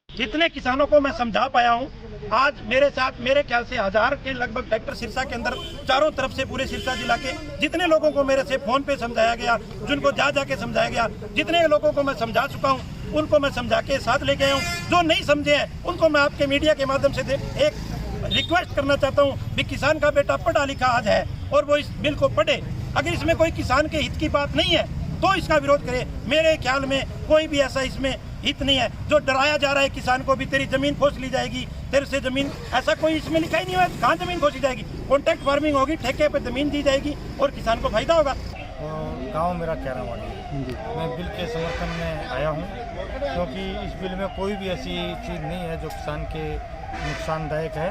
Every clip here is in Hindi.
जितने किसानों को मैं समझा पाया हूं, आज मेरे साथ मेरे ख्याल से 1000 के लगभग ट्रैक्टर सिरसा के अंदर चारों तरफ से पूरे सिरसा जिला के जितने लोगों को मेरे से फोन पे समझाया गया, जिनको जा के समझाया गया, जितने लोगों को मैं समझा चुका हूं उनको मैं समझा के साथ लेके आया हूं। जो नहीं समझे हैं उनको मैं आपके मीडिया के माध्यम से एक रिक्वेस्ट करना चाहता हूँ कि किसान का बेटा पढ़ा लिखा आज है और वो इस बिल को पढ़े। अगर इसमें कोई किसान के हित की बात नहीं है तो इसका विरोध करे। मेरे ख्याल में कोई भी ऐसा इसमें हित नहीं है। जो डराया जा रहा है किसान को भी, तेरी जमीन खोस ली जाएगी, तेरे से जमीन, ऐसा कोई इसमें लिखा ही नहीं हुआ। कहाँ जमीन खोसी जाएगी? कॉन्ट्रैक्ट फार्मिंग होगी, ठेके पे जमीन दी जाएगी और किसान को फायदा होगा। गांव मेरा कैरावाड़ी है। मैं बिल के समर्थन में आया हूं क्योंकि इस बिल में कोई भी ऐसी चीज़ नहीं है जो किसान के नुकसानदायक है।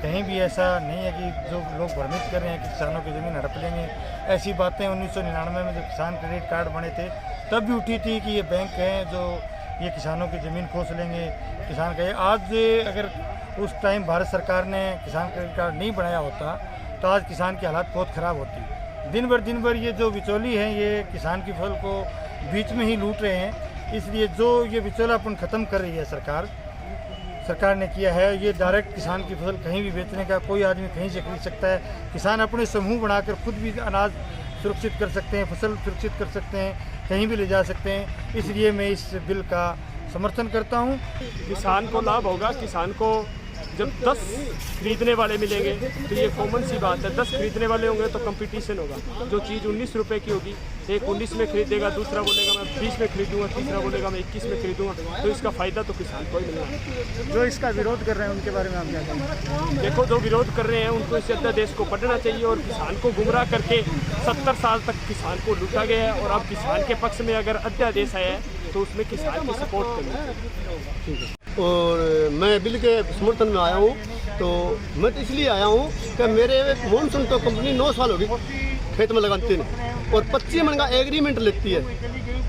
कहीं भी ऐसा नहीं है कि जो लोग भ्रमित कर रहे हैं कि किसानों की ज़मीन हड़प लेंगे। ऐसी बातें 1999 में जब किसान क्रेडिट कार्ड बने थे तब भी उठी थी कि ये बैंक हैं जो ये किसानों की ज़मीन खोस लेंगे, किसान का। आज अगर उस टाइम भारत सरकार ने किसान क्रेडिट कार्ड नहीं बनाया होता तो आज किसान की हालात बहुत ख़राब होती। दिन भर ये जो बिचौली हैं ये किसान की फसल को बीच में ही लूट रहे हैं। इसलिए जो ये बिचौलापन ख़त्म कर रही है सरकार ने किया है। ये डायरेक्ट किसान की फसल कहीं भी बेचने का, कोई आदमी कहीं से खरीद सकता है। किसान अपने समूह बनाकर खुद भी अनाज सुरक्षित कर सकते हैं, फसल सुरक्षित कर सकते हैं, कहीं भी ले जा सकते हैं। इसलिए मैं इस बिल का समर्थन करता हूं। किसान को लाभ होगा। किसान को जब 10 खरीदने वाले मिलेंगे तो ये कॉमन सी बात है, 10 खरीदने वाले होंगे तो कंपटीशन होगा। जो चीज़ 19 रुपए की होगी, एक 19 में खरीदेगा, दूसरा बोलेगा मैं 20 में खरीदूंगा, तीसरा बोलेगा मैं 21 में खरीदूंगा, तो इसका फ़ायदा तो किसान को ही मिलेगा। जो इसका विरोध कर रहे हैं उनके बारे में हम क्या कहें? देखो, जो विरोध कर रहे हैं उनको इस अध्यादेश को पढ़ना चाहिए। और किसान को गुमराह करके 70 साल तक किसान को लूटा गया है और अब किसान के पक्ष में अगर अध्यादेश आया है तो उसमें किसान की सपोर्ट करनी चाहिए। और मैं बिल के समर्थन में आया हूँ। तो मैं तो इसलिए आया हूँ कि मेरे मॉनसून तो कंपनी 9 साल हो गई खेत में लगाती है और 25 मन का एग्रीमेंट लेती है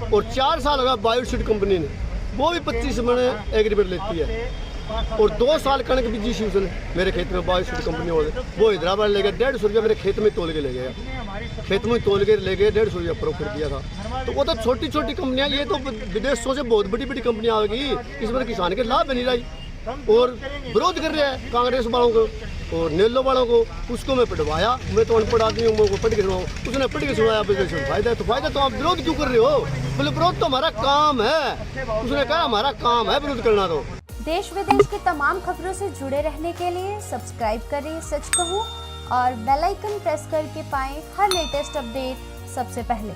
और 4 साल होगा बायोसीड कंपनी ने, वो भी 25 मन एग्रीमेंट लेती है। और 2 साल कणक बीजी सी उसने मेरे खेत में बायोसीड कंपनी वाले, वो हैदराबाद ले गए, 150 रुपया मेरे खेत में तोल के ले गया। खेत में तोल के ले गए, 150 रुपया प्रॉफिट दिया था। तो वो तो छोटी छोटी कंपनियां, ये तो विदेशों से बहुत बड़ी बड़ी कंपनियां आ गई। इसमें किसान के लाभ बनी रही और विरोध कर रहे हैं कांग्रेस वालों को और नेलो वालों को। उसको मैं पढ़वाया, मैं तो अनपढ़ आदमी हूँ, मैं पढ़ के सुनाऊँ, उसने पढ़ के सुनाया। फायदा है तो फायदा, तो आप विरोध क्यों कर रहे हो? बोले विरोध तो हमारा काम है। उसने कहा हमारा काम है विरोध करना। तो देश विदेश की तमाम खबरों से जुड़े रहने के लिए सब्सक्राइब करें सच कहूं और बेल आइकन प्रेस करके पाएं हर लेटेस्ट अपडेट सबसे पहले।